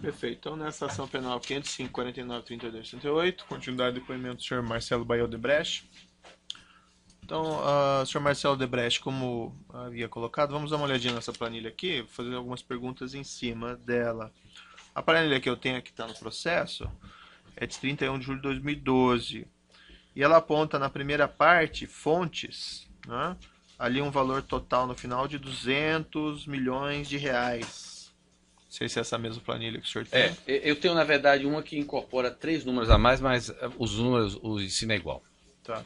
Perfeito. Então, nessa ação penal 505.49.32.68, continuidade do depoimento do senhor Marcelo Baio Odebrecht. Então, senhor Marcelo Odebrecht, como havia colocado, vamos dar uma olhadinha nessa planilha aqui, vou fazer algumas perguntas em cima dela. A planilha que eu tenho aqui está no processo é de 31 de julho de 2012. E ela aponta na primeira parte fontes, né? Ali um valor total no final de 200 milhões de reais. Não sei se é essa mesma planilha que o senhor tem. Eu tenho, na verdade, uma que incorpora 3 números a mais, mas os números, o ensino é igual. Tá.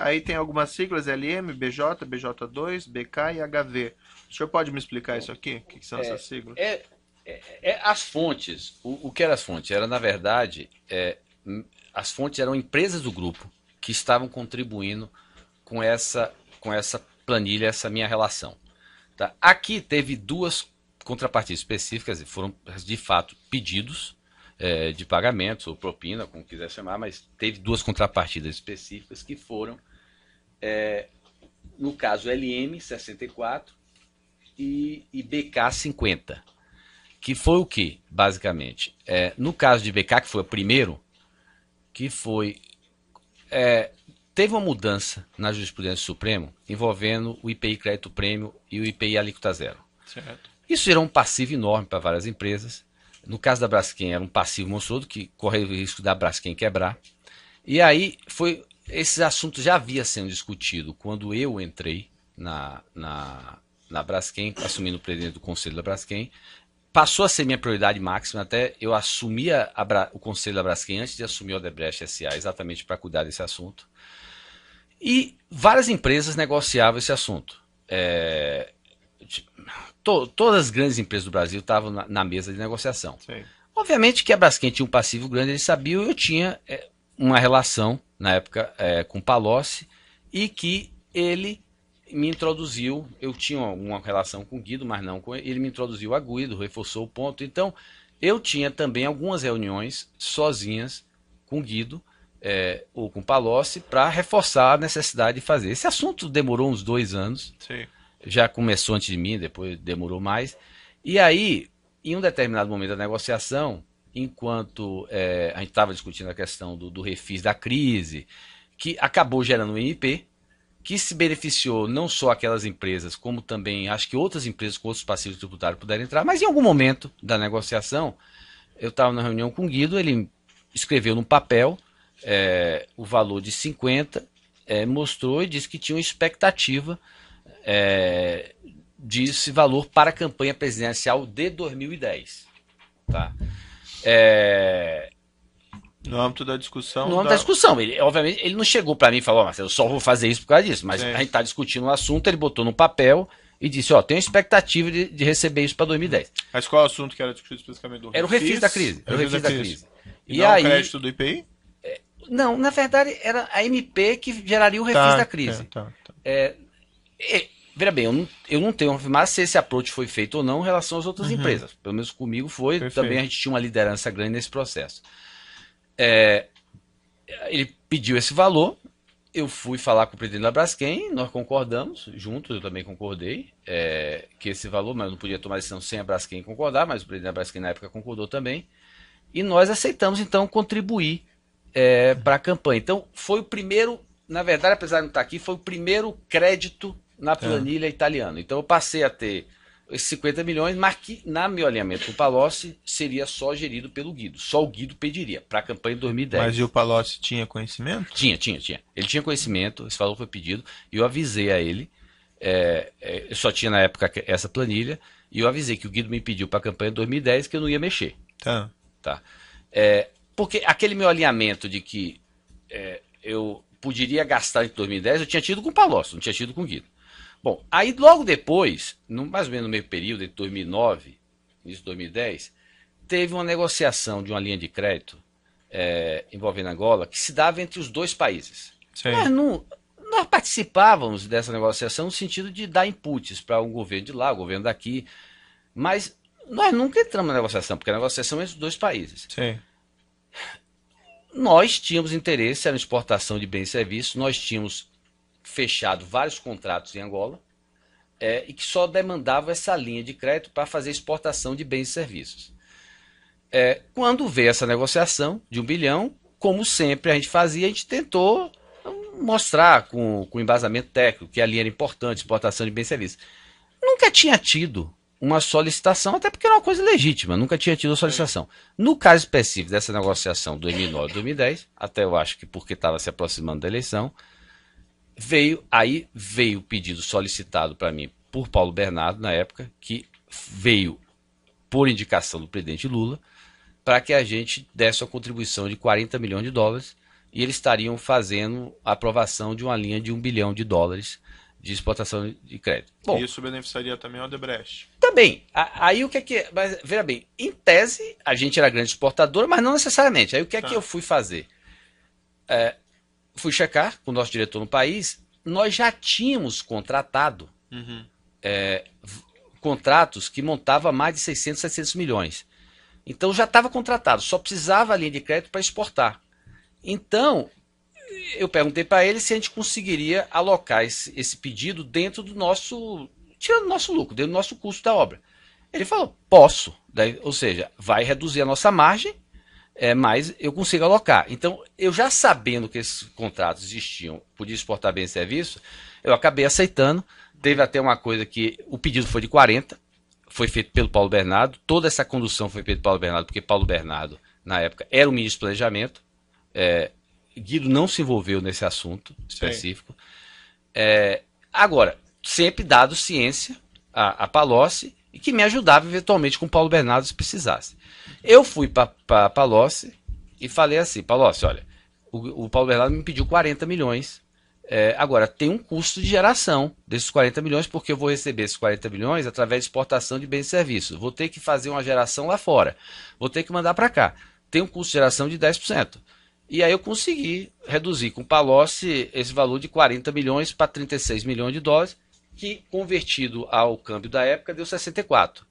Aí tem algumas siglas, LM, BJ, BJ2, BK e HV. O senhor pode me explicar isso aqui? O que são essas siglas? As fontes, o que eram as fontes? Era, na verdade, as fontes eram empresas do grupo que estavam contribuindo com essa planilha, essa minha relação. Tá? Aqui teve 2 contrapartidas específicas, foram de fato pedidos de pagamentos ou propina, como quiser chamar, mas teve 2 contrapartidas específicas que foram, no caso, LM 64 e BK 50. Que foi o que, basicamente? No caso de BK, que foi o primeiro, que foi... teve uma mudança na jurisprudência do Supremo envolvendo o IPI crédito prêmio e o IPI alíquota zero. Certo. Isso gerou um passivo enorme para várias empresas. No caso da Braskem, era um passivo monstruoso que correu o risco da Braskem quebrar. E aí, esse assunto já havia sendo discutido quando eu entrei na Braskem, assumindo o presidente do conselho da Braskem. Passou a ser minha prioridade máxima, até eu assumia o conselho da Braskem antes de assumir o Odebrecht S.A., exatamente para cuidar desse assunto. E várias empresas negociavam esse assunto. Todas as grandes empresas do Brasil estavam na mesa de negociação. Sim. Obviamente que a Braskem tinha um passivo grande, eles sabiam, eu tinha uma relação, na época, com o Palocci, e que ele me introduziu, eu tinha uma relação com o Guido, mas não com ele, ele me introduziu a Guido, reforçou o ponto. Então, eu tinha também algumas reuniões sozinhas com o Guido, ou com o Palocci, para reforçar a necessidade de fazer. Esse assunto demorou uns 2 anos. Sim. Já começou antes de mim, depois demorou mais. E aí, em um determinado momento da negociação, enquanto a gente estava discutindo a questão do refis da crise, que acabou gerando um MP, que se beneficiou não só aquelas empresas, como também acho que outras empresas com outros passivos tributários puderam entrar, mas em algum momento da negociação, eu estava na reunião com o Guido, ele escreveu no papel o valor de 50, mostrou e disse que tinha uma expectativa desse valor para a campanha presidencial de 2010. Tá? No âmbito da discussão. No âmbito da discussão. Obviamente, ele não chegou para mim e falou, mas eu só vou fazer isso por causa disso. Mas Sim. a gente está discutindo o assunto, ele botou no papel e disse, tem uma expectativa de receber isso para 2010. Mas qual é o assunto que era discutido especificamente? Era o refis da crise. Era o refis da crise. E não aí, o crédito do IPI? Não, na verdade, era a MP que geraria o refis da crise. Tá. Veja bem, eu não tenho afirmar se esse approach foi feito ou não em relação às outras empresas. Pelo menos comigo foi. Perfeito. Também a gente tinha uma liderança grande nesse processo. Ele pediu esse valor, eu fui falar com o presidente da Braskem, nós concordamos, juntos, eu também concordei, que esse valor, mas eu não podia tomar decisão sem a Braskem concordar, mas o presidente da Braskem na época concordou também, e nós aceitamos então contribuir para a campanha. Então foi o primeiro, na verdade, apesar de não estar aqui, foi o primeiro crédito na planilha italiana. Então eu passei a ter esses 50 milhões, mas que, na meu alinhamento com o Palocci, seria só gerido pelo Guido. Só o Guido pediria para a campanha de 2010. Mas e o Palocci tinha conhecimento? Tinha. Ele tinha conhecimento, esse valor foi pedido, e eu avisei a ele, eu só tinha na época essa planilha, e eu avisei que o Guido me pediu para a campanha de 2010 que eu não ia mexer. Tá? Porque aquele meu alinhamento de que eu poderia gastar em 2010, eu tinha tido com o Palocci, não tinha tido com o Guido. Bom, aí logo depois, mais ou menos no meio período, entre 2009 e início de 2010, teve uma negociação de uma linha de crédito envolvendo Angola, que se dava entre os 2 países. Nós participávamos dessa negociação no sentido de dar inputs para um governo de lá, o governo daqui, mas nós nunca entramos na negociação, porque a negociação é entre os 2 países. Sim. Nós tínhamos interesse na exportação de bens e serviços, nós tínhamos fechado vários contratos em Angola e que só demandava essa linha de crédito para fazer exportação de bens e serviços. Quando veio essa negociação de 1 bilhão, como sempre a gente fazia, a gente tentou mostrar com embasamento técnico que a linha era importante, exportação de bens e serviços. Nunca tinha tido uma solicitação, até porque era uma coisa legítima, nunca tinha tido uma solicitação. No caso específico dessa negociação 2009-2010, até eu acho que porque estava se aproximando da eleição, veio o pedido solicitado para mim por Paulo Bernardo, na época, que veio por indicação do presidente Lula, para que a gente desse uma contribuição de 40 milhões de dólares, e eles estariam fazendo a aprovação de uma linha de 1 bilhão de dólares de exportação de crédito. Bom, isso beneficiaria também a Odebrecht. Também. Aí o que é que... Mas, veja bem, em tese, a gente era grande exportadora, mas não necessariamente. Aí o que é que eu fui fazer? Fui checar com o nosso diretor no país, nós já tínhamos contratado contratos que montavam mais de 600, 700 milhões. Então já estava contratado, só precisava a linha de crédito para exportar. Então, eu perguntei para ele se a gente conseguiria alocar esse pedido dentro do nosso, tirando o nosso lucro, dentro do nosso custo da obra. Ele falou, posso. Daí, ou seja, vai reduzir a nossa margem, mas eu consigo alocar. Então, eu já sabendo que esses contratos existiam, podia exportar bem serviço, eu acabei aceitando. Teve até uma coisa que o pedido foi de 40, foi feito pelo Paulo Bernardo, toda essa condução foi feita pelo Paulo Bernardo, porque Paulo Bernardo, na época, era o ministro do Planejamento. Guido não se envolveu nesse assunto específico. Agora, sempre dado ciência a Palocci, e que me ajudava eventualmente com o Paulo Bernardo se precisasse. Eu fui para Palocci e falei assim, Palocci, olha, o Paulo Bernardo me pediu 40 milhões, agora tem um custo de geração desses 40 milhões, porque eu vou receber esses 40 milhões através de exportação de bens e serviços. Vou ter que fazer uma geração lá fora, vou ter que mandar para cá. Tem um custo de geração de 10%. E aí eu consegui reduzir com o Palocci esse valor de 40 milhões para 36 milhões de dólares, que convertido ao câmbio da época deu 64.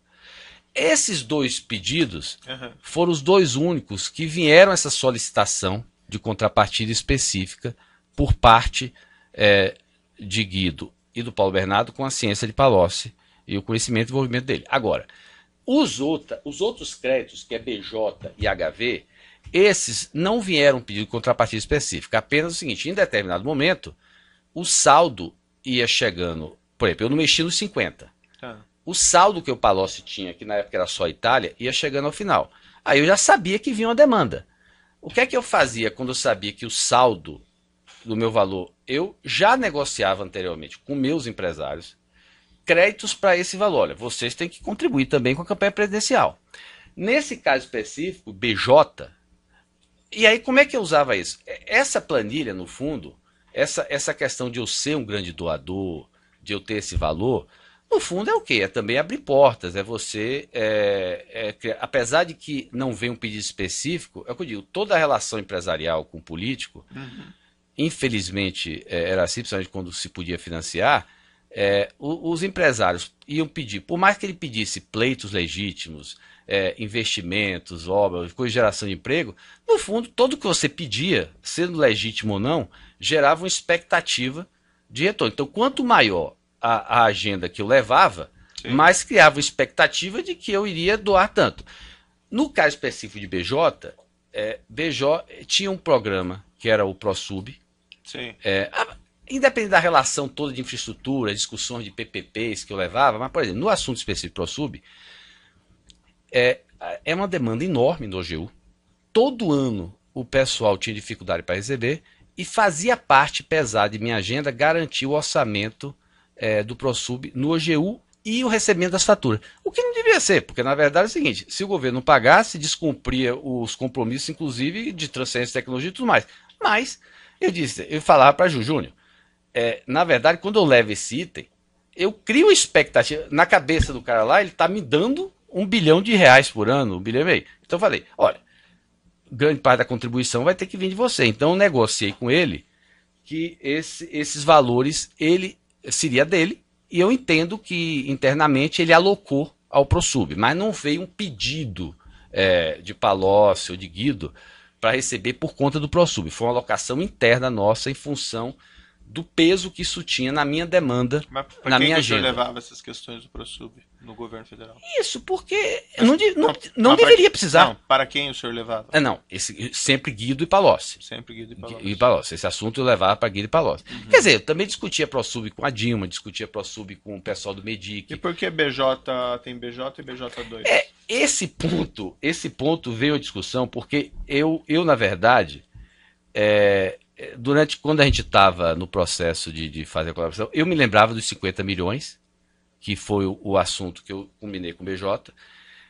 Esses dois pedidos foram os dois únicos que vieram essa solicitação de contrapartida específica por parte de Guido e do Paulo Bernardo com a ciência de Palocci e o conhecimento e envolvimento dele. Agora, os outros créditos, que é BJ e HV, esses não vieram pedir contrapartida específica, apenas o seguinte, em determinado momento, o saldo ia chegando, por exemplo, eu não mexi nos 50. O saldo que o Palocci tinha, que na época era só Itália, ia chegando ao final. Aí eu já sabia que vinha uma demanda. O que é que eu fazia quando eu sabia que o saldo do meu valor, eu já negociava anteriormente com meus empresários, créditos para esse valor. Olha, vocês têm que contribuir também com a campanha presidencial. Nesse caso específico, BJ, e aí como é que eu usava isso? Essa planilha, no fundo, essa questão de eu ser um grande doador, de eu ter esse valor, no fundo é o quê? É também abrir portas, é você, apesar de que não vem um pedido específico, é o que eu digo, toda a relação empresarial com o político, infelizmente era assim, principalmente quando se podia financiar, os empresários iam pedir, por mais que ele pedisse pleitos legítimos, investimentos, obras, coisa de geração de emprego, no fundo, tudo que você pedia, sendo legítimo ou não, gerava uma expectativa de retorno. Então, quanto maior a agenda que eu levava, mais criava uma expectativa de que eu iria doar tanto. No caso específico de BJ, BJ tinha um programa que era o ProSub. Independente da relação toda de infraestrutura, discussões de PPPs que eu levava, mas, por exemplo, no assunto específico do ProSub, é uma demanda enorme no OGU. Todo ano o pessoal tinha dificuldade para receber e fazia parte pesada de minha agenda garantir o orçamento do ProSub no OGU e o recebimento das faturas. O que não devia ser, porque na verdade é o seguinte, se o governo não pagasse, descumpria os compromissos, inclusive de transferência de tecnologia e tudo mais. Mas, eu falava para Júnior, na verdade, quando eu levo esse item, eu crio expectativa. Na cabeça do cara lá, ele está me dando R$1 bilhão por ano, 1,5 bilhão. Então eu falei, olha, grande parte da contribuição vai ter que vir de você. Então eu negociei com ele que esses valores ele seria dele, e eu entendo que internamente ele alocou ao ProSub, mas não veio um pedido de Palocci ou de Guido para receber por conta do ProSub. Foi uma alocação interna nossa em função do peso que isso tinha na minha demanda, Mas na minha que o agenda. senhor levava essas questões do ProSub no governo federal? Isso, porque não deveria precisar. Não, para quem o senhor levava? Sempre Guido e Palocci. Sempre Guido e Palocci. Esse assunto eu levava para Guido e Palocci. Quer dizer, eu também discutia ProSub com a Dilma, discutia ProSub com o pessoal do Medic. E por que tem BJ e BJ2? Esse ponto veio à discussão porque eu na verdade, quando a gente estava no processo de fazer a colaboração, eu me lembrava dos 50 milhões, que foi o assunto que eu combinei com o BJ.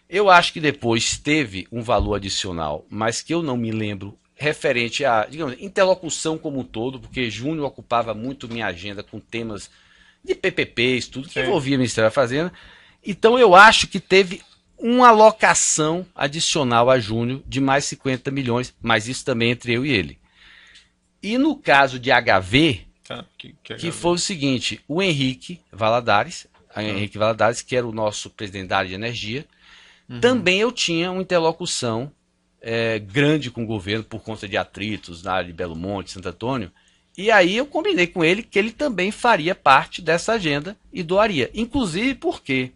Eu acho que depois teve um valor adicional, mas que eu não me lembro, referente à, digamos, interlocução como um todo, porque Júnior ocupava muito minha agenda com temas de PPPs, tudo que envolvia o Ministério da Fazenda. Então eu acho que teve uma alocação adicional a Júnior de mais 50 milhões, mas isso também entre eu e ele. E no caso de HV, que foi o seguinte, o Henrique Valadares, que era o nosso presidente da área de energia, também eu tinha uma interlocução grande com o governo por conta de atritos na área de Belo Monte, Santo Antônio, e aí eu combinei com ele que ele também faria parte dessa agenda e doaria. Inclusive porque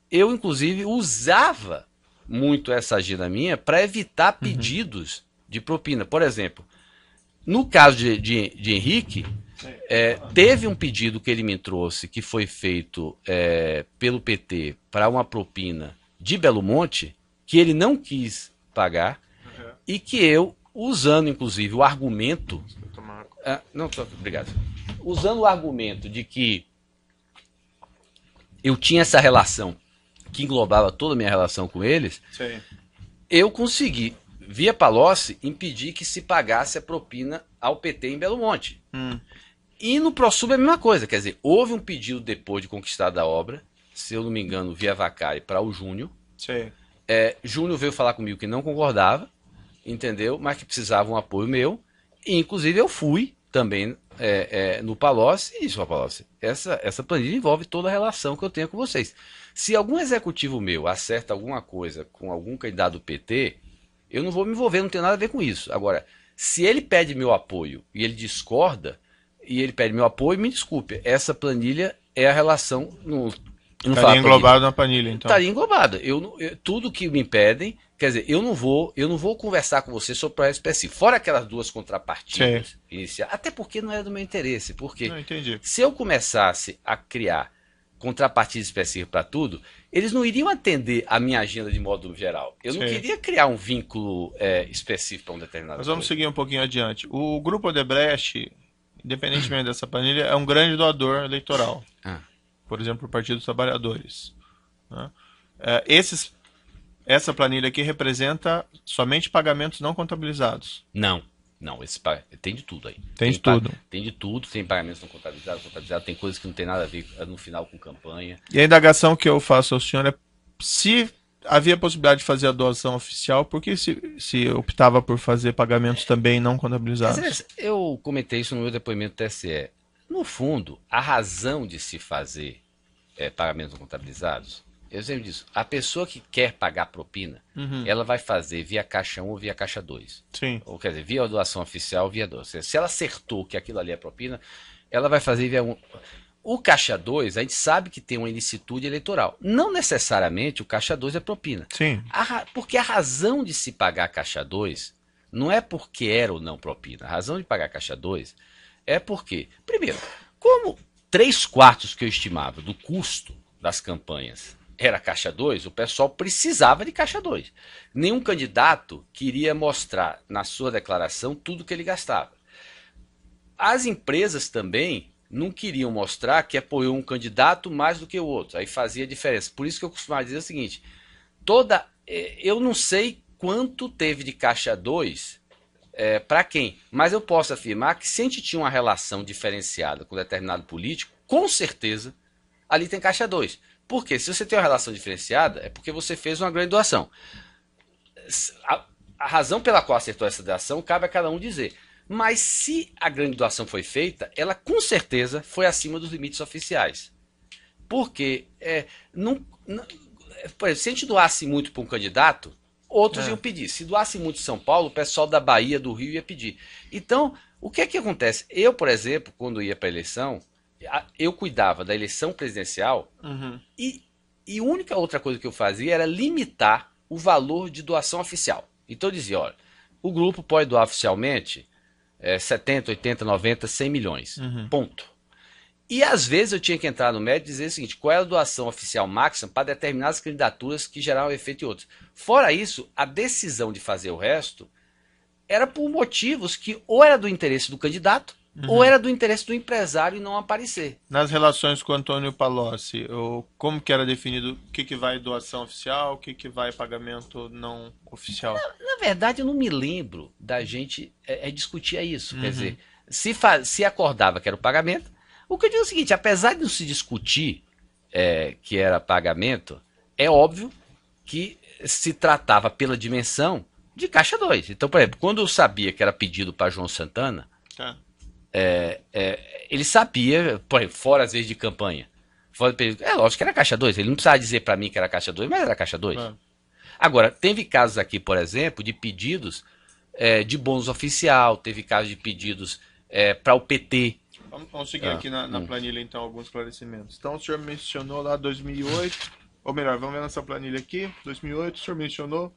eu usava muito essa agenda minha para evitar pedidos de propina. Por exemplo, no caso de Henrique, teve um pedido que ele me trouxe, que foi feito pelo PT para uma propina de Belo Monte, que ele não quis pagar, e que eu, usando inclusive o argumento... obrigado. Usando o argumento de que eu tinha essa relação, que englobava toda a minha relação com eles, eu consegui, via Palocci, impedir que se pagasse a propina ao PT em Belo Monte. E no ProSub é a mesma coisa, quer dizer, houve um pedido depois de conquistada a obra, se eu não me engano, via Vacari, para o Júnior. Júnior veio falar comigo que não concordava, entendeu? Mas que precisava um apoio meu. E, inclusive, eu fui também no Palocci e disse, Palocci, essa planilha envolve toda a relação que eu tenho com vocês. Se algum executivo meu acerta alguma coisa com algum candidato do PT, eu não vou me envolver, não tem nada a ver com isso. Agora, se ele pede meu apoio e ele discorda, e ele pede meu apoio, me desculpe, essa planilha é a relação... Estaria englobado na planilha, então. Estaria englobado. Tudo que me pedem, quer dizer, eu não vou conversar com você sobre projeto específico. Fora aquelas duas contrapartidas iniciais, até porque não era do meu interesse. Porque se eu começasse a criar contrapartida específica para tudo, eles não iriam atender a minha agenda de modo geral. Eu não queria criar um vínculo específico para um determinado. Mas vamos seguir um pouquinho adiante. O Grupo Odebrecht, independentemente dessa planilha, é um grande doador eleitoral. Por exemplo, o Partido dos Trabalhadores. Essa planilha aqui representa somente pagamentos não contabilizados. Não, tem de tudo aí. Tem de tudo. Tem de tudo, tem pagamentos não contabilizados, tem coisas que não tem nada a ver no final com campanha. E a indagação que eu faço ao senhor é se havia possibilidade de fazer a doação oficial, por que se optava por fazer pagamentos também não contabilizados? Eu comentei isso no meu depoimento do TSE. No fundo, a razão de se fazer pagamentos não contabilizados, eu sempre disse, a pessoa que quer pagar propina, ela vai fazer via Caixa 1 ou via Caixa 2. Ou quer dizer, via doação oficial ou via doação. Se ela acertou que aquilo ali é propina, ela vai fazer via 1. O Caixa 2, a gente sabe que tem uma ilicitude eleitoral. Não necessariamente o Caixa 2 é propina. Porque a razão de se pagar Caixa 2 não é porque era ou não propina. A razão de pagar Caixa 2 é porque, primeiro, como 3/4 que eu estimava do custo das campanhas era Caixa 2, o pessoal precisava de Caixa 2. Nenhum candidato queria mostrar na sua declaração tudo que ele gastava. As empresas também não queriam mostrar que apoiou um candidato mais do que o outro. Aí fazia diferença. Por isso que eu costumava dizer o seguinte, eu não sei quanto teve de Caixa 2 para quem, mas eu posso afirmar que se a gente tinha uma relação diferenciada com determinado político, com certeza ali tem Caixa 2. Porque se você tem uma relação diferenciada, é porque você fez uma grande doação. A razão pela qual acertou essa doação cabe a cada um dizer. Mas se a grande doação foi feita, ela com certeza foi acima dos limites oficiais. Porque, por exemplo, se a gente doasse muito para um candidato, outros iam pedir. Se doasse muito em São Paulo, o pessoal da Bahia, do Rio ia pedir. Então, O que é que acontece? Eu, por exemplo, quando ia para a eleição, eu cuidava da eleição presidencial e a única outra coisa que eu fazia era limitar o valor de doação oficial. Então eu dizia, olha, o grupo pode doar oficialmente 70, 80, 90, 100 milhões. Ponto. E às vezes eu tinha que entrar no mérito e dizer o seguinte, qual é a doação oficial máxima para determinadas candidaturas que geraram efeito em outros. Fora isso, a decisão de fazer o resto era por motivos que ou era do interesse do candidato ou era do interesse do empresário e não aparecer. Nas relações com o Antônio Palocci, como que era definido o que vai doação oficial, o que vai pagamento não oficial? Na verdade, eu não me lembro da gente discutir isso. Quer dizer, se acordava que era o pagamento, o que eu digo é o seguinte, apesar de não se discutir que era pagamento, é óbvio que se tratava pela dimensão de caixa 2. Então, por exemplo, quando eu sabia que era pedido para João Santana, ele sabia, por exemplo, fora às vezes de campanha, lógico que era caixa 2, ele não precisava dizer para mim que era caixa 2, mas era caixa 2. Agora, teve casos aqui, por exemplo, de pedidos de bônus oficial, teve casos de pedidos para o PT. Vamos seguir aqui na planilha, então, alguns esclarecimentos. Então, o senhor mencionou lá 2008, ou melhor, vamos ver nessa planilha aqui, 2008, o senhor mencionou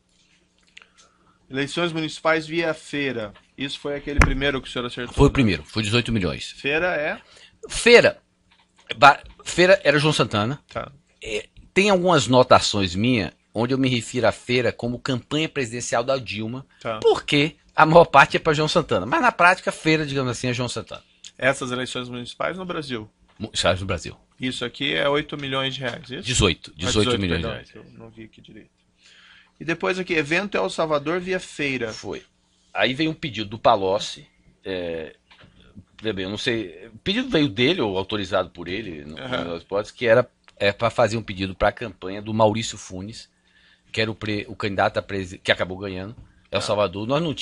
eleições municipais via feira. Isso foi aquele primeiro que o senhor acertou? Foi o primeiro, foi 18 milhões. Feira Feira era João Santana. Tá. Tem algumas notações minhas, onde eu me refiro à feira como campanha presidencial da Dilma, porque a maior parte é para João Santana. Mas na prática, feira, digamos assim, é João Santana. Essas eleições municipais no Brasil? Estados no Brasil. Isso aqui é 8 milhões de reais, isso? 18 milhões de reais. Eu não vi aqui direito. E depois aqui, evento El Salvador via feira. Foi. Aí veio um pedido do Palocci, eu não sei, o pedido veio dele ou autorizado por ele, que era para fazer um pedido para a campanha do Maurício Funes, que era o candidato a presidente, que acabou ganhando, El Salvador. Nós não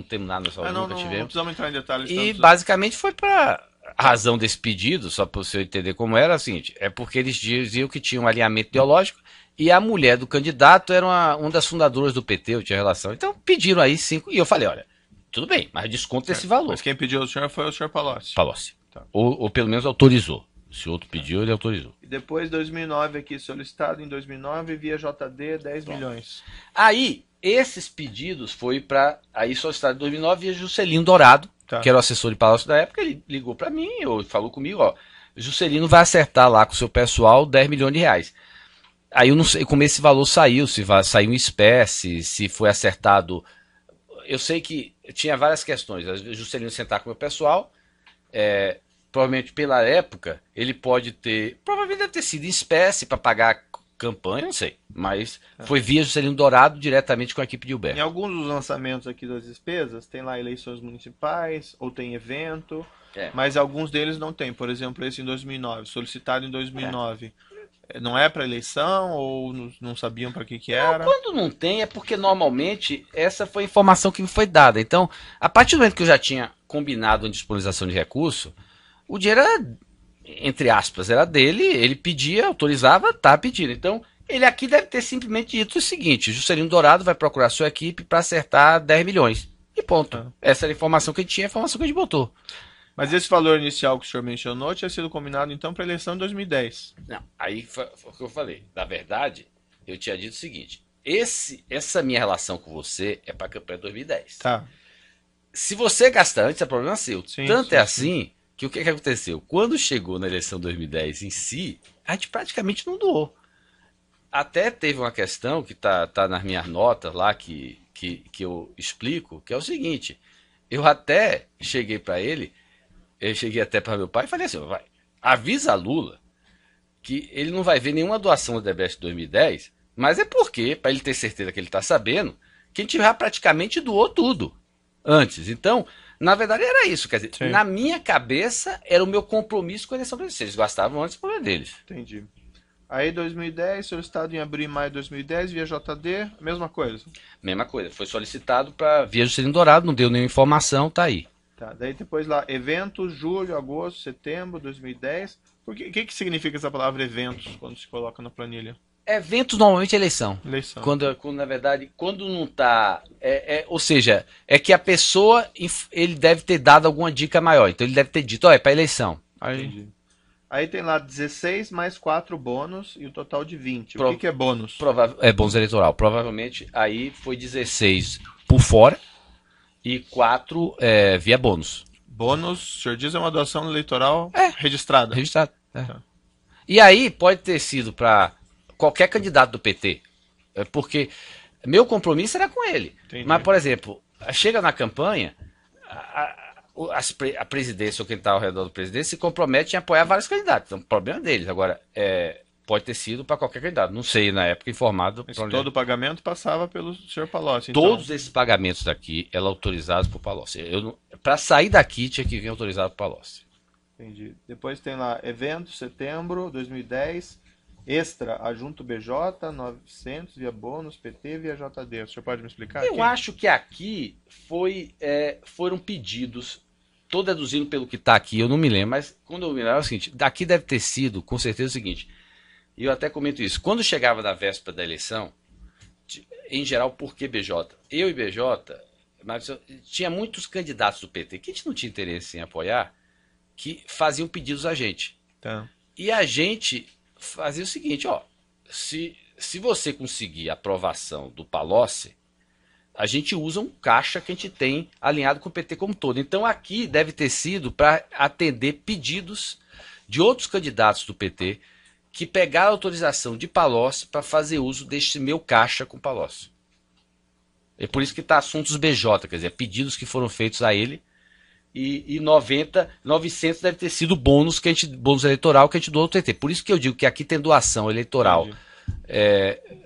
temos nada no El Salvador, nunca tivemos. Não precisamos entrar em detalhes. E basicamente foi para a razão desse pedido, só para você entender como era, o seguinte, é porque eles diziam que tinha um alinhamento ideológico e a mulher do candidato era uma das fundadoras do PT, eu tinha relação. Então pediram aí 5, e eu falei, olha, tudo bem, mas desconta esse valor. Mas quem pediu ao senhor foi o senhor Palocci. Palocci. Tá. Ou pelo menos autorizou. Se outro pediu, ele autorizou. E depois, 2009 aqui, solicitado em 2009, via JD, 10 milhões. Aí, esses pedidos foi para, aí solicitado em 2009 via Juscelino Dourado, que era o assessor de Palocci da época, ele ligou para mim, ou falou comigo, ó, Juscelino vai acertar lá com o seu pessoal 10 milhões de reais. Aí eu não sei como esse valor saiu, se saiu em espécie, se foi acertado. Eu sei que tinha várias questões. Juscelino sentar com o meu pessoal, provavelmente pela época, ele pode ter. Provavelmente deve ter sido em espécie para pagar a campanha, não sei. Mas foi via Juscelino Dourado diretamente com a equipe de Gilberto. Em alguns dos lançamentos aqui das despesas, tem lá eleições municipais, ou tem evento, mas alguns deles não tem. Por exemplo, esse em 2009, solicitado em 2009. Não é para eleição ou não sabiam para que era? Não, quando não tem é porque normalmente essa foi a informação que me foi dada. Então, a partir do momento que eu já tinha combinado a disponibilização de recurso, o dinheiro era, entre aspas, era dele, ele pedia, autorizava, tá pedindo. Então, ele aqui deve ter simplesmente dito o seguinte, Juscelino Dourado vai procurar sua equipe para acertar 10 milhões. E ponto. Essa era a informação que ele tinha, a informação que a gente botou. Mas esse valor inicial que o senhor mencionou tinha sido combinado, então, para a eleição de 2010. Não, aí foi o que eu falei. Na verdade, eu tinha dito o seguinte, essa minha relação com você é para a campanha de 2010. Tá. Se você gastar antes, é problema seu. Sim, Tanto sim, assim, que o que aconteceu? Quando chegou na eleição de 2010 em si, a gente praticamente não doou. Até teve uma questão que tá nas minhas notas lá, que eu explico, que é o seguinte, eu até cheguei para ele, eu cheguei até para meu pai e falei assim, avisa a Lula que ele não vai ver nenhuma doação do Odebrecht de 2010, mas é porque, para ele ter certeza que ele está sabendo, que a gente já praticamente doou tudo antes. Então, na verdade era isso, quer dizer, na minha cabeça era o meu compromisso com a eleição presidencial. Eles gastavam antes por deles. Entendi. Aí 2010, solicitado em abril e maio de 2010, via JD, mesma coisa? Mesma coisa, foi solicitado para via Juscelino Dourado, não deu nenhuma informação, tá aí. Tá, daí depois lá, eventos, julho, agosto, setembro de 2010. O que significa essa palavra eventos quando se coloca na planilha? Eventos normalmente é eleição. Eleição. Quando na verdade, quando não tá. Ou seja, é que a pessoa, ele deve ter dado alguma dica maior. Então ele deve ter dito, ó, é pra eleição. Aí tem lá 16 mais 4 bônus e o total de 20. O que é bônus? É bônus eleitoral. Provavelmente aí foi 16 por fora e 4 via bônus. Bônus, o senhor diz, é uma doação eleitoral registrada. Registrado. Tá. E aí pode ter sido para qualquer candidato do PT. Porque meu compromisso era com ele. Entendi. Mas, por exemplo, chega na campanha, a presidência ou quem está ao redor do presidente se compromete em apoiar vários candidatos. Então, o problema é deles. Agora, pode ter sido para qualquer candidato. Não sei, na época, informado. Todo o pagamento passava pelo senhor Palocci. Então. Todos esses pagamentos daqui eram autorizados por Palocci. Para sair daqui, tinha que vir autorizado por Palocci. Entendi. Depois tem lá, evento, setembro, 2010, extra, adjunto BJ, 900, via bônus, PT, via JD. O senhor pode me explicar? Eu acho que aqui foram pedidos, estou deduzindo pelo que está aqui, eu não me lembro, mas quando eu me lembro é o seguinte, daqui deve ter sido, com certeza, o seguinte, e eu até comento isso, quando chegava na véspera da eleição, em geral, por que BJ? Eu e BJ, mas tinha muitos candidatos do PT que a gente não tinha interesse em apoiar, que faziam pedidos a gente. Tá. E a gente fazia o seguinte, ó, se você conseguir a aprovação do Palocci, a gente usa um caixa que a gente tem alinhado com o PT como todo. Então aqui deve ter sido para atender pedidos de outros candidatos do PT que pegaram a autorização de Palocci para fazer uso deste meu caixa com Palocci. É por isso que está assuntos BJ, quer dizer, pedidos que foram feitos a ele. E 900 deve ter sido bônus eleitoral que a gente doou ao PT. Por isso que eu digo que aqui tem doação eleitoral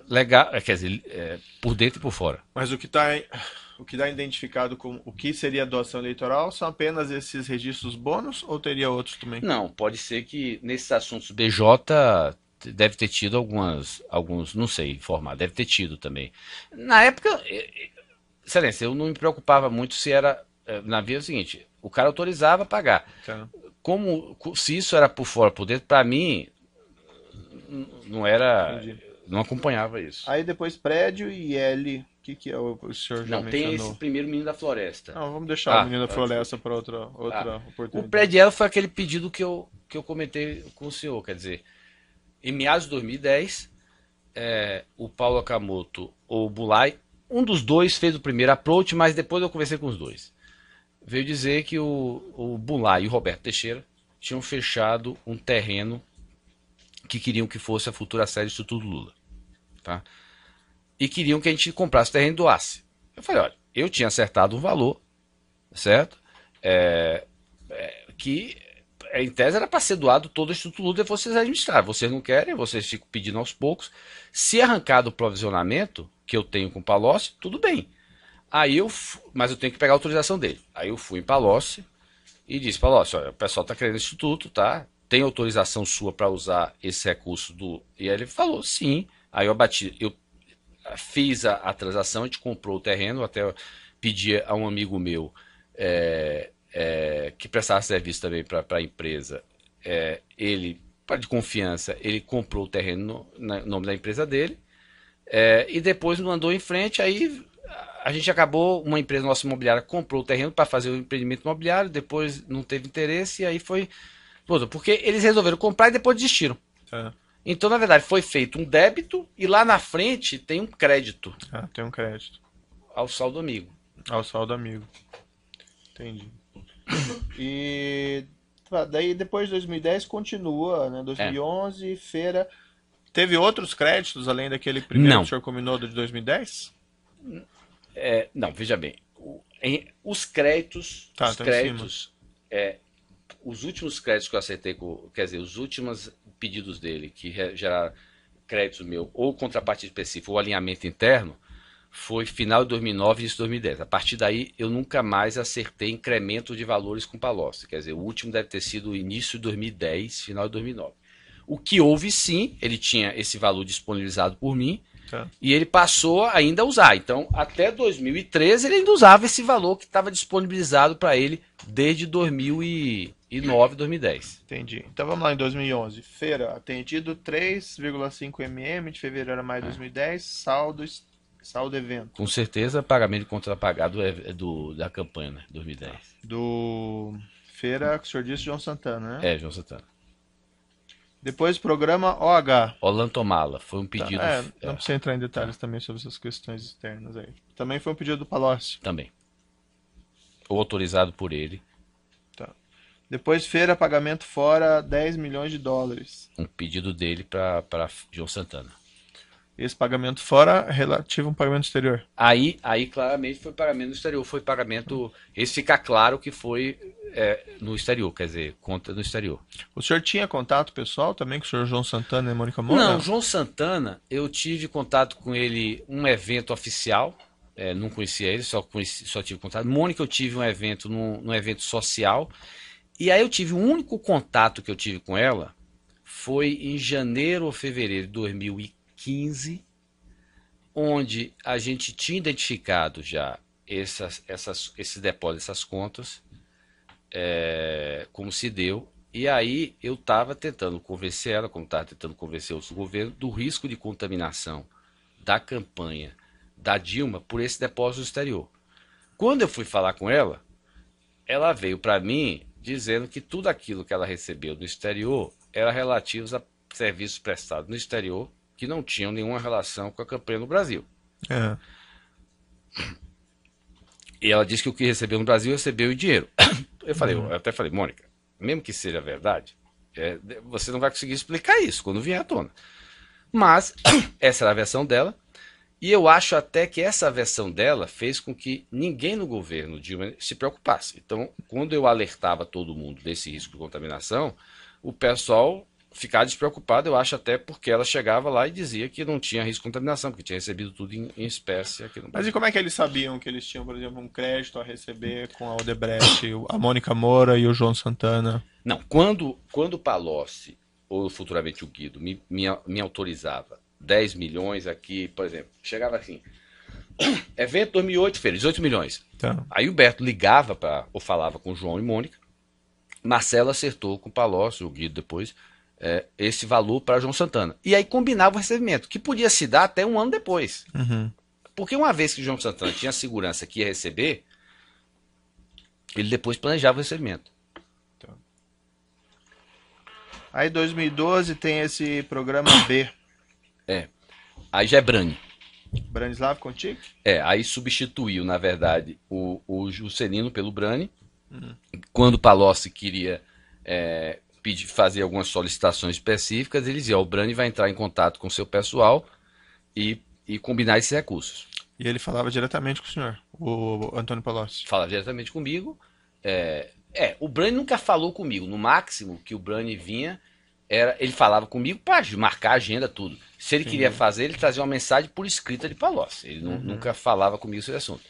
legal, quer dizer, por dentro e por fora. Mas o que dá identificado como o que seria doação eleitoral são apenas esses registros bônus ou teria outros também? Não, pode ser que nesses assuntos BJ deve ter tido alguns, não sei informar, deve ter tido também. Na época, excelência, eu não me preocupava muito se era, na via é o seguinte, o cara autorizava a pagar. Tá. Se isso era por fora, por dentro, para mim, não era. Entendi. Não acompanhava isso. Aí depois prédio e L, o que é o senhor já não, mencionou? Tem esse primeiro Menino da Floresta. Não, vamos deixar o Menino da Floresta para outra oportunidade. O prédio L foi aquele pedido que eu comentei com o senhor, quer dizer, em meados de 2010, o Paulo Akamoto ou o Bulay, um dos dois fez o primeiro approach, mas depois eu conversei com os dois. Veio dizer que o Bulay e o Roberto Teixeira tinham fechado um terreno que queriam que fosse a futura sede do Instituto Lula. Tá? E queriam que a gente comprasse o terreno e doasse. Eu falei, olha, eu tinha acertado um valor, certo? Que em tese era para ser doado todo o Instituto Lula e vocês administrar. Vocês não querem, vocês ficam pedindo aos poucos. Se arrancar do provisionamento que eu tenho com o Palocci, tudo bem. Mas eu tenho que pegar a autorização dele. Aí eu fui em Palocci e disse, Palocci, olha, o pessoal está querendo instituto, tá? Tem autorização sua para usar esse recurso do... E aí ele falou, sim. Aí eu fiz a transação, a gente comprou o terreno, até pedi a um amigo meu que prestava serviço também para a empresa, ele, de confiança, ele comprou o terreno no nome da empresa dele, e depois não andou em frente, aí... A gente acabou, uma empresa nossa imobiliária comprou o terreno para fazer o empreendimento imobiliário, depois não teve interesse e aí foi... Porque eles resolveram comprar e depois desistiram. Então, na verdade, foi feito um débito e lá na frente tem um crédito. Tem um crédito. Ao saldo amigo. Ao saldo amigo. Entendi. E daí depois de 2010 continua, né? 2011, feira. Teve outros créditos além daquele primeiro que o senhor combinou de 2010? Não, veja bem. Os créditos. Os últimos créditos que eu acertei, quer dizer, os últimos pedidos dele que geraram créditos meu, ou contrapartida específica, ou alinhamento interno, foi final de 2009 e início de 2010. A partir daí, eu nunca mais acertei incremento de valores com Palocci. Quer dizer, o último deve ter sido início de 2010, final de 2009. O que houve, sim, ele tinha esse valor disponibilizado por mim, Tá. E ele passou ainda a usar. Então, até 2013, ele ainda usava esse valor que estava disponibilizado para ele desde 2009, 2010. Entendi. Então vamos lá em 2011. Feira, atendido 3,5 mm de fevereiro a maio de 2010, saldo evento. Com certeza, pagamento de contrapagado da campanha, né? 2010. Do Feira, que o senhor disse, João Santana, né? João Santana. Depois programa OH. Olantomala, foi um pedido... não precisa entrar em detalhes também sobre essas questões externas aí. Também foi um pedido do Palocci. Também. Ou autorizado por ele. Tá. Depois Feira, pagamento fora, 10 milhões de dólares. Um pedido dele para João Santana. Esse pagamento fora relativo a um pagamento exterior. Aí claramente foi pagamento no exterior. Foi pagamento... Esse fica claro que foi no exterior, quer dizer, conta no exterior. O senhor tinha contato pessoal também com o senhor João Santana e Mônica Moura? Não, João Santana, eu tive contato com ele um evento oficial. Não conhecia ele, só tive contato. Mônica, eu tive um evento num evento social. E aí eu tive o único contato que eu tive com ela foi em janeiro ou fevereiro de 2015, onde a gente tinha identificado já esses depósitos, essas contas, como se deu. E aí eu estava tentando convencer ela, como estava tentando convencer o governo, do risco de contaminação da campanha da Dilma por esse depósito exterior. Quando eu fui falar com ela, ela veio para mim dizendo que tudo aquilo que ela recebeu no exterior era relativo a serviços prestados no exterior que não tinham nenhuma relação com a campanha no Brasil. E ela disse que o que recebeu no Brasil recebeu em dinheiro. Eu até falei, Mônica, mesmo que seja verdade, você não vai conseguir explicar isso quando vier à tona. Mas essa era a versão dela. E eu acho até que essa versão dela fez com que ninguém no governo Dilma se preocupasse. Então, quando eu alertava todo mundo desse risco de contaminação, o pessoal ficava despreocupado, eu acho até porque ela chegava lá e dizia que não tinha risco de contaminação, porque tinha recebido tudo em espécie aqui no Brasil. Mas e como é que eles sabiam que eles tinham, por exemplo, um crédito a receber com a Odebrecht, a Mônica Moura e o João Santana? Não, quando o Palocci, ou futuramente o Guido, me autorizava 10 milhões aqui, por exemplo, chegava assim, evento 2008, feira, 18 milhões. Tá. Aí o Berto ligava ou falava com o João e Mônica, Marcelo acertou com o Palocci, o Guido depois, esse valor para João Santana. E aí combinava o recebimento, que podia se dar até um ano depois. Uhum. Porque uma vez que o João Santana tinha a segurança que ia receber, ele depois planejava o recebimento. Tá. Aí em 2012 tem esse programa B. Aí já é Brani. Branislav contigo? Aí substituiu, na verdade, o Juscelino pelo Brani. Quando o Palocci queria fazer algumas solicitações específicas, ele dizia, o Brani vai entrar em contato com o seu pessoal e combinar esses recursos. E ele falava diretamente com o senhor, o Antônio Palocci? Falava diretamente comigo. O Brani nunca falou comigo. No máximo que o Brani vinha, ele falava comigo para marcar a agenda, tudo. Se ele queria fazer, ele trazia uma mensagem por escrita de Palocci. Ele nunca falava comigo sobre esse assunto.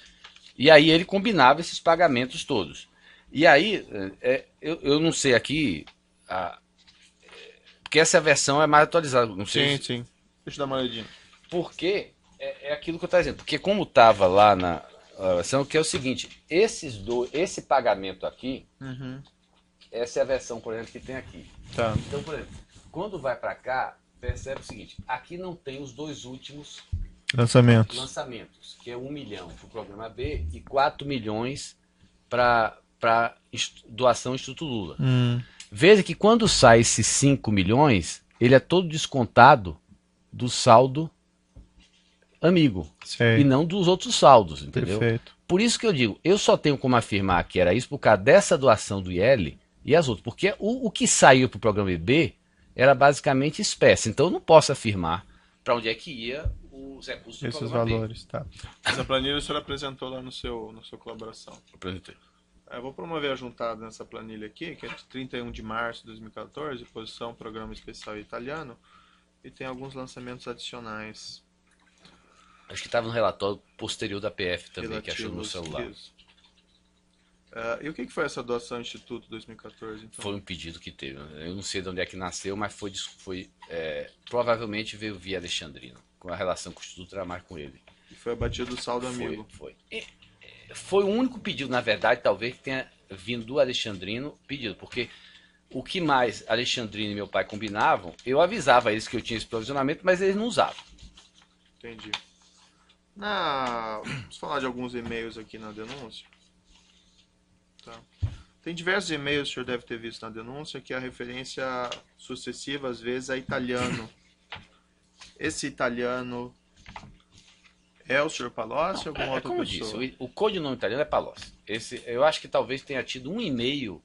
E aí ele combinava esses pagamentos todos. E aí, eu não sei aqui, porque essa versão é mais atualizada. Não sei sim. Deixa eu dar uma olhadinha. Porque é aquilo que eu estava dizendo. Porque como estava lá na versão, que é o seguinte, esse pagamento aqui, essa é a versão, por exemplo, que tem aqui. Tá. Então, por exemplo, quando vai para cá, percebe o seguinte, aqui não tem os dois últimos lançamentos, que é 1 milhão para o programa B e 4 milhões para doação Instituto Lula. Veja que quando sai esses 5 milhões, ele é todo descontado do saldo amigo. Sei. E não dos outros saldos, entendeu? Perfeito. Por isso que eu digo, eu só tenho como afirmar que era isso por causa dessa doação do IL e as outras. Porque o que saiu para o programa B era basicamente espécie. Então eu não posso afirmar para onde é que ia os recursos do esses programa valores, tá. Essa planilha o senhor apresentou lá na sua colaboração. Apresentei. Eu vou promover a juntada nessa planilha aqui, que é de 31 de março de 2014, posição Programa Especial Italiano, e tem alguns lançamentos adicionais. Acho que estava no relatório posterior da PF também, que achou no celular. E o que foi essa doação ao Instituto 2014? Então? Foi um pedido que teve. Eu não sei de onde é que nasceu, mas provavelmente veio via Alexandrino. com a relação com o Instituto Tramar com ele. E foi abatido o saldo amigo. Foi. Foi o único pedido, na verdade, talvez, que tenha vindo do Alexandrino pedido, porque o que mais Alexandrino e meu pai combinavam, eu avisava eles que eu tinha esse provisionamento, mas eles não usavam. Entendi. Vamos falar de alguns e-mails aqui na denúncia. Tá. Tem diversos e-mails que o senhor deve ter visto na denúncia, que a referência sucessiva, às vezes, é italiano. Esse italiano é o senhor Palocci ou alguma outra como pessoa? Eu disse, o codinome italiano é Palocci. Eu acho que talvez tenha tido um e-mail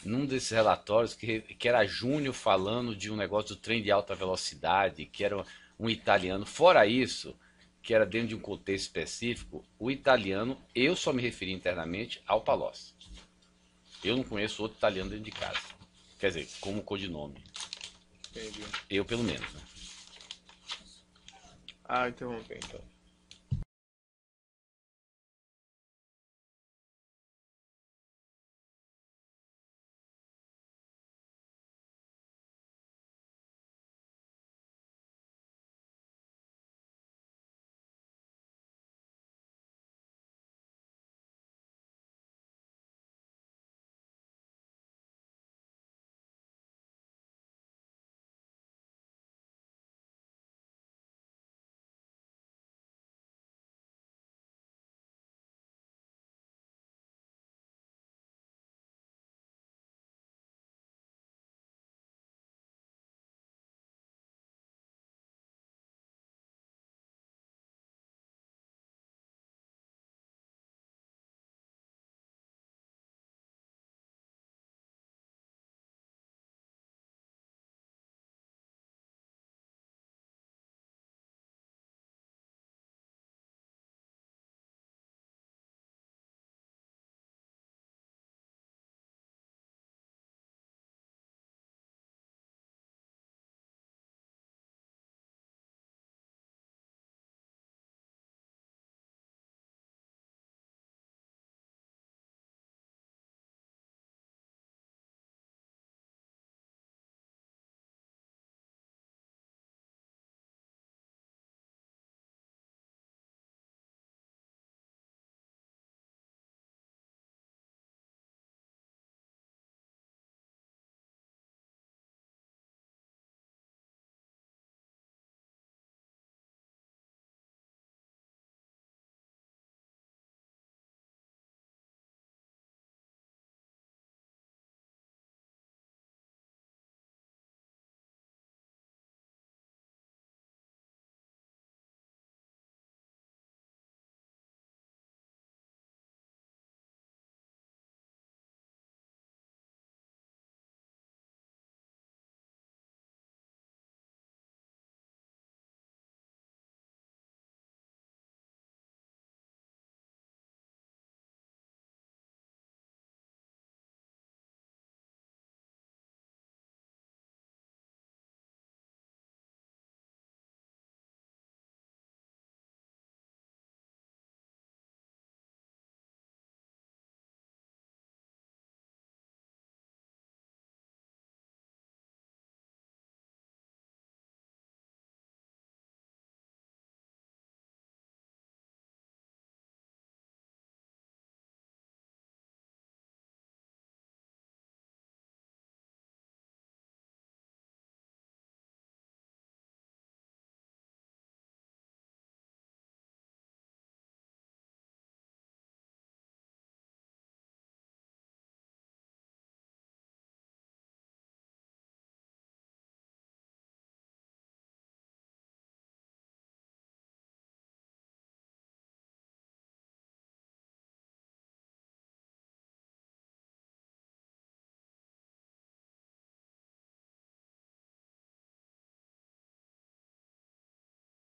num desses relatórios que era Júnior falando de um negócio do trem de alta velocidade, que era um italiano. Fora isso, que era dentro de um contexto específico, o italiano, eu só me referi internamente ao Palocci. Eu não conheço outro italiano dentro de casa. Quer dizer, como codinome. Entendi. Eu, pelo menos, né? Interrompi, então.